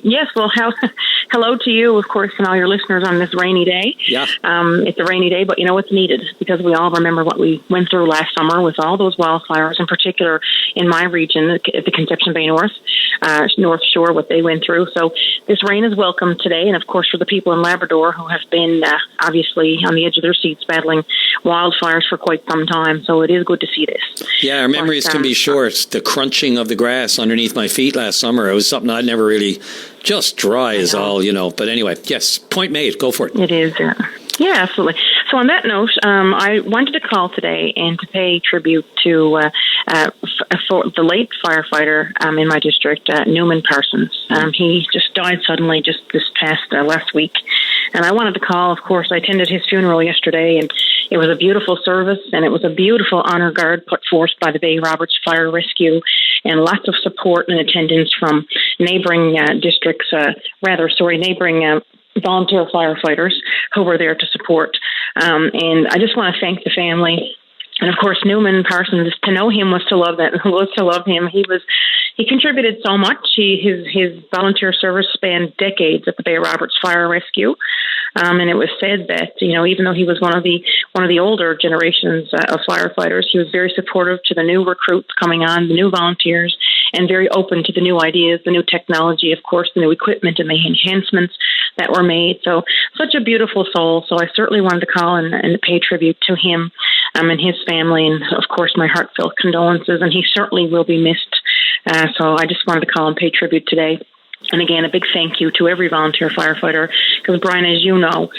Yes, well, hello to you, of course, and all your listeners on this rainy day. Yeah. It's a rainy day, but it's needed because we all remember what we went through last summer with all those wildfires, in particular in my region, at the Conception Bay North Shore, what they went through. So this rain is welcome today, and of course for the people in Labrador who have been obviously on the edge of their seats battling wildfires for quite some time. So it is good to see this. Yeah, our memories can be short. The crunching of the grass underneath my feet last summer, it was something I'd never really, just dry as all, But anyway, yes, point made. Go for it. It is, yeah, absolutely. So on that note, I wanted to call today and to pay tribute to for the late firefighter in my district, Newman Parsons. He just died suddenly just this past last week. And I wanted to call, of course, I attended his funeral yesterday, and it was a beautiful service, and it was a beautiful honor guard put forth by the Bay Roberts Fire Rescue, and lots of support and attendance from neighboring neighboring volunteer firefighters who were there to support. And I just want to thank the family. And of course, Newman Parsons, to know him was to love him. He contributed so much. His volunteer service spanned decades at the Bay Roberts Fire Rescue. And it was said that, even though he was one of the older generations of firefighters, he was very supportive to the new recruits coming on, the new volunteers, and very open to the new ideas, the new technology, of course, the new equipment and the enhancements that were made. So such a beautiful soul. So I certainly wanted to call and pay tribute to him and his family. And of course, my heartfelt condolences, and he certainly will be missed. So I just wanted to call and pay tribute today. And again, a big thank you to every volunteer firefighter, because Brian, as you know,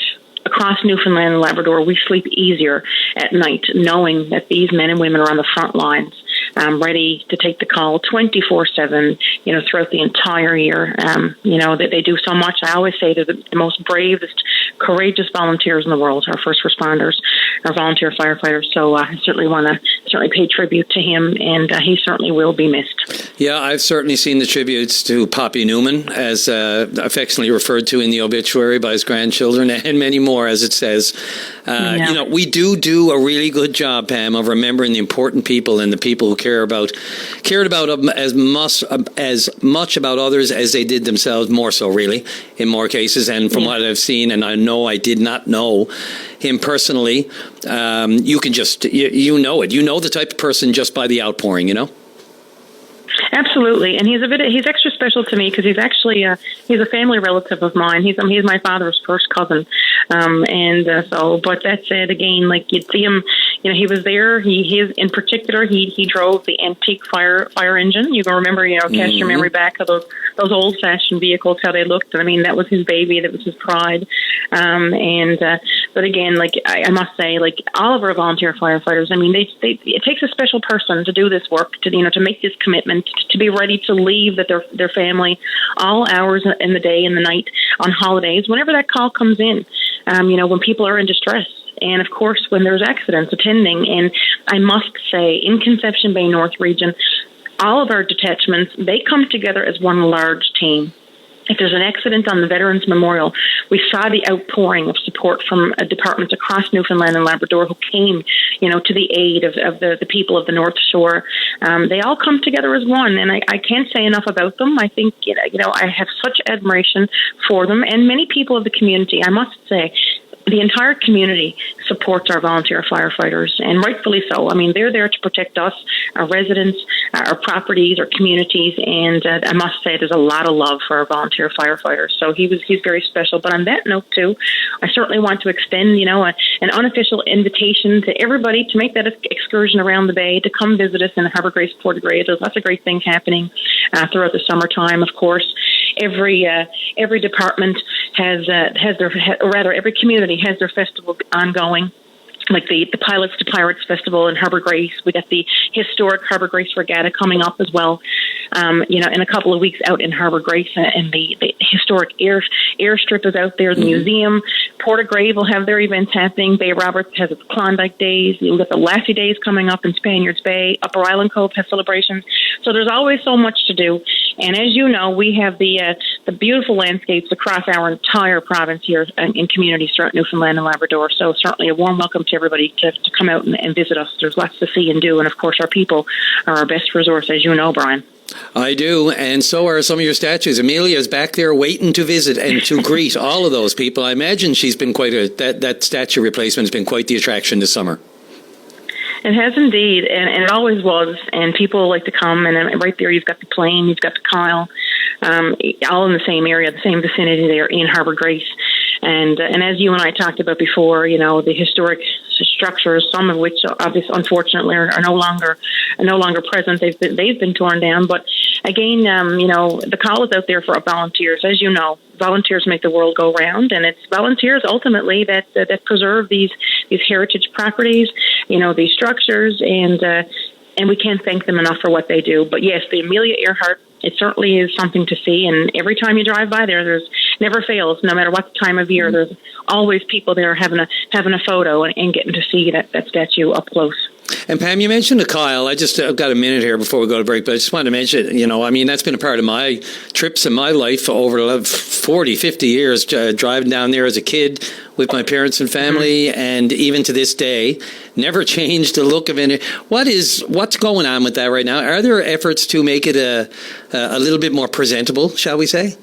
across Newfoundland and Labrador, we sleep easier at night knowing that these men and women are on the front lines, ready to take the call 24/7, throughout the entire year. That they do so much. I always say they're the most bravest, courageous volunteers in the world, our first responders, our volunteer firefighters. So I certainly want to pay tribute to him, and he certainly will be missed. Yeah, I've certainly seen the tributes to Poppy Newman, as affectionately referred to in the obituary by his grandchildren, and many more, as it says. We do a really good job, Pam, of remembering the important people and the people who cared about them as much about others as they did themselves, more so, really, in more cases. And from what I've seen, and I know I did not know him personally, you can just, you know it. You know the type of person just by the outpouring, Absolutely, and he's extra special to me because he's actually he's a family relative of mine. He's my father's first cousin, But that said, again, like you'd see him, he was there. In particular, he drove the antique fire engine. You can remember, cast your memory back to those old fashioned vehicles, how they looked. And I mean, that was his baby, that was his pride. But again, like I must say, like all of our volunteer firefighters, I mean, it takes a special person to do this work, to make this commitment, to be ready to leave their family all hours in the day and the night, on holidays, whenever that call comes in, when people are in distress. And of course, when there's accidents attending. And I must say, in Conception Bay North region, all of our detachments, they come together as one large team. If there's an accident on the Veterans Memorial, we saw the outpouring of support from departments across Newfoundland and Labrador who came, to the aid of the people of the North Shore. They all come together as one, and I can't say enough about them. I think, I have such admiration for them, and many people of the community, I must say, the entire community supports our volunteer firefighters, and rightfully so. I mean, they're there to protect us, our residents, our properties, our communities, and I must say there's a lot of love for our volunteer firefighters. So he's very special. But on that note, too, I certainly want to extend, an unofficial invitation to everybody to make that excursion around the bay, to come visit us in Harbour Grace, Port of Grey. There's lots of great things happening throughout the summertime, of course. Every department has every community has their festival ongoing. Like the Pilots to Pirates Festival in Harbour Grace. We got the historic Harbour Grace Regatta coming up as well. In a couple of weeks out in Harbour Grace, and the historic airstrip is out there. The museum, Port of Grey will have their events happening. Bay Roberts has its Klondike Days. You've got the Lassie Days coming up in Spaniards Bay. Upper Island Cove has celebrations. So there's always so much to do. And as you know, we have the beautiful landscapes across our entire province here in communities throughout Newfoundland and Labrador. So certainly a warm welcome to everybody to come out and visit us. There's lots to see and do. And of course, our people are our best resource, as you know, Brian. I do, and so are some of your statues. Amelia's back there waiting to visit and to greet all of those people. I imagine she's been that statue replacement has been quite the attraction this summer. It has indeed, and it always was. And people like to come, and right there you've got the plane, you've got the Kyle, all in the same area, the same vicinity there in Harbour Grace. And as you and I talked about before, the historic structures, some of which obviously, unfortunately, are no longer present. They've been torn down. But again, the call is out there for volunteers. As you know, volunteers make the world go round, and it's volunteers ultimately that preserve these heritage properties, these structures, and we can't thank them enough for what they do. But yes, the Amelia Earhart, it certainly is something to see, and every time you drive by there's never fails, no matter what time of year, there's always people there having a photo and getting to see that statue up close. And Pam, you mentioned the Kyle. I've got a minute here before we go to break, but I just wanted to mention, that's been a part of my trips in my life over 40, 50 years, driving down there as a kid with my parents and family, and even to this day, never changed the look of it. What's going on with that right now? Are there efforts to make it a little bit more presentable, shall we say?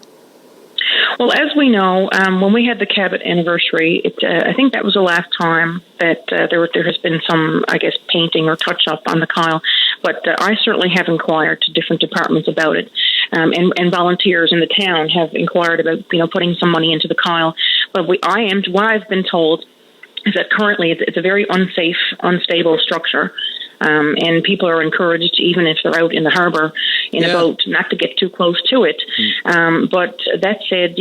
Well, as we know, when we had the Cabot anniversary, I think that was the last time that there has been some, I guess, painting or touch-up on the Kyle. But I certainly have inquired to different departments about it, and volunteers in the town have inquired about, putting some money into the Kyle. But what I've been told is that currently it's a very unsafe, unstable structure. And people are encouraged, even if they're out in the harbour in a boat, not to get too close to it. But that said,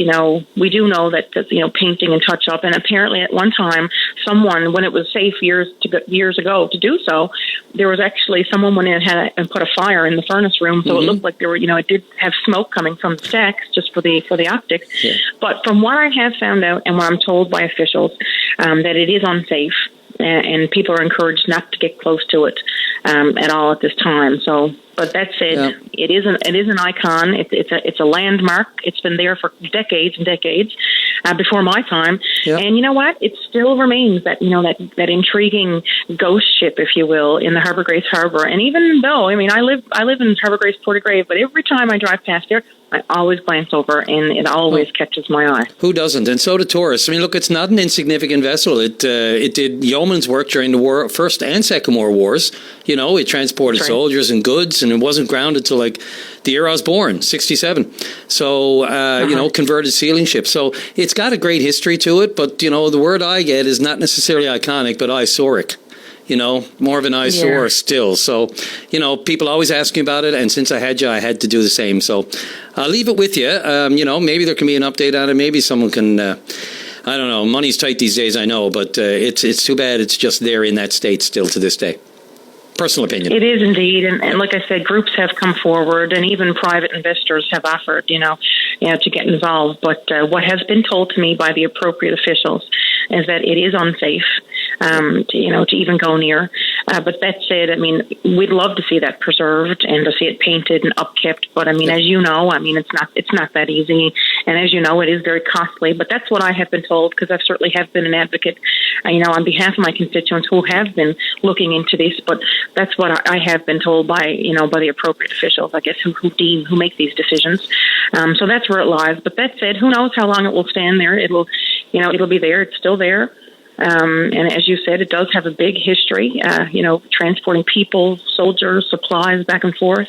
we do know that painting and touch up, and apparently at one time, someone, when it was safe years ago to do so, there was actually someone went in and put a fire in the furnace room, so it looked like there were, it did have smoke coming from the stacks just for the optics. Yeah. But from what I have found out and what I'm told by officials, that it is unsafe. And people are encouraged not to get close to it at all at this time. So, but that said, it is an icon. It's a landmark. It's been there for decades and decades before my time. Yep. And you know what? It still remains that that intriguing ghost ship, if you will, in the Harbour Grace Harbour. And even though I live in Harbour Grace Portagrave, but every time I drive past there, I always glance over, and it always catches my eye. Who doesn't? And so do tourists. Look, it's not an insignificant vessel. It did yeoman's work during the First and Second World Wars. It transported soldiers and goods, and it wasn't grounded till like the year I was born, 1967. So, converted sealing ship. So it's got a great history to it, but, the word I get is not necessarily iconic, but eyesoric. More of an eyesore still. So, people always ask me about it, and since I had you, I had to do the same. So I'll leave it with you. Maybe there can be an update on it. Maybe someone can, I don't know. Money's tight these days, I know, but it's too bad it's just there in that state still to this day. Personal opinion. It is indeed, and like I said, groups have come forward, and even private investors have offered, to get involved. But what has been told to me by the appropriate officials is that it is unsafe, to even go near. But that said, we'd love to see that preserved and to see it painted and upkept. But as you know, it's not that easy, and as you know, it is very costly. But that's what I have been told, because I've certainly have been an advocate, on behalf of my constituents who have been looking into this. But that's what I have been told by the appropriate officials, I guess, who make these decisions. So that's where it lies. But that said, who knows how long it will stand there? It'll be there. It's still there. And as you said, it does have a big history, transporting people, soldiers, supplies back and forth.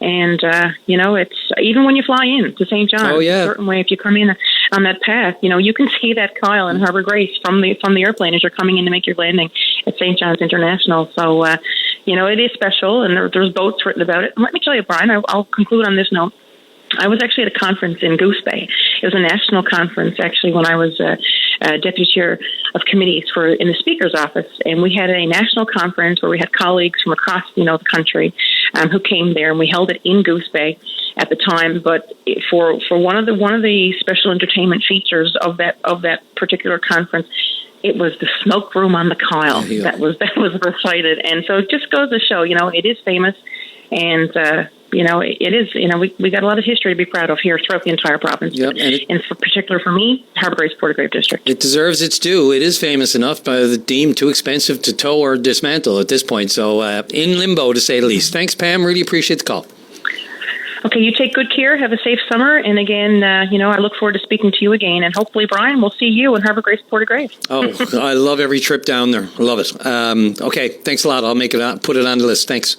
And, it's even when you fly in to St. John's, a certain way, if you come in on that path, you can see that Kyle in Harbour Grace from the airplane as you're coming in to make your landing at St. John's International. So, it is special, and there's boats written about it. And let me tell you, Brian, I'll conclude on this note. I was actually at a conference in Goose Bay. It was a national conference, actually, when I was deputy chair of committees in the speaker's office. And we had a national conference where we had colleagues from across, the country who came there, and we held it in Goose Bay at the time. But for one of the special entertainment features of that particular conference, it was the smoke room on the Kyle that was recited. And so it just goes to show, it is famous, and it is, we got a lot of history to be proud of here throughout the entire province. Yep. And for particular for me, Harbour Grace Portagrave District. It deserves its due. It is famous enough, but deemed too expensive to tow or dismantle at this point. So in limbo, to say the least. Thanks, Pam. Really appreciate the call. Okay, you take good care. Have a safe summer. And again, I look forward to speaking to you again. And hopefully, Brian, we'll see you in Harbour Grace, Port of Grace. Oh, I love every trip down there. I love it. Okay, thanks a lot. I'll make it put it on the list. Thanks.